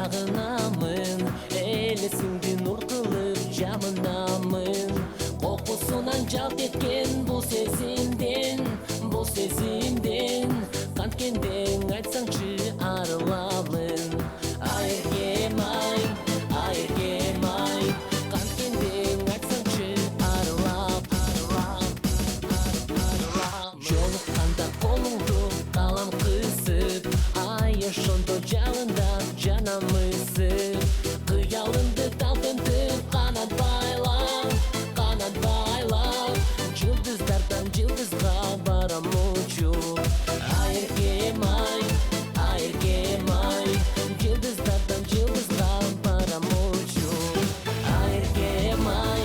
сагынамын, элесиңди нур кылып жамынамын. Кокусунан жалт эткен бул сезимден канткенден айтсаңчы арыламын. Ай эркем ай, канткенден айтсаңчы арылам. Жолукканда колуңду калам кысып, ай ошондо жагында жанам ысып. Кыялымды талпынтып канат байлап, жылдыздардан жылдызга барам учуп. Ай эркем ай, жылдыздардан жылдызга барам учуп. Ай эркем ай,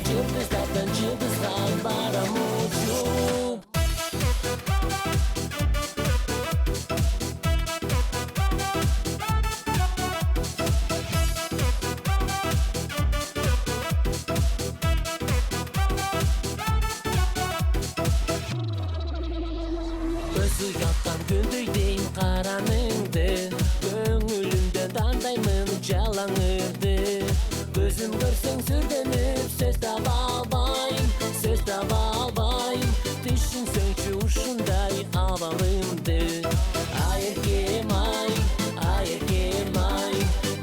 жылдыздардан жылдызга барам учуп. Өзү яткан күндөйдейм караныңды, көңүлүмдө дандаймын жалаңырды. Көзүм көрсөң сүрдөнүп сөз таба албайм, түшүнсөңчү ушундай абалымды. Ай эркем ай,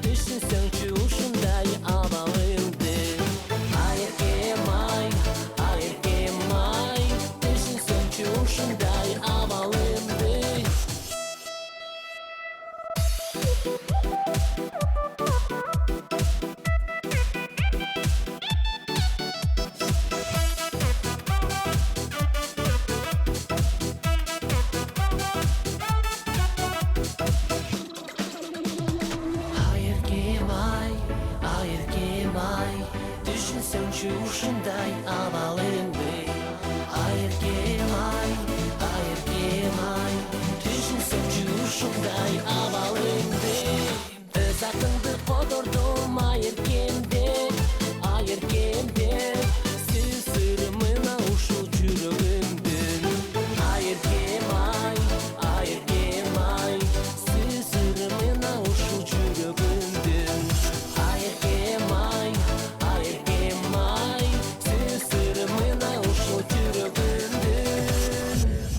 түшүнсөңчү ушундай абалымды. Ай эркем ай, түшүнсөңчү ушундай абалымды. Ай эркем ай, түшүнсөңчү ушундай абал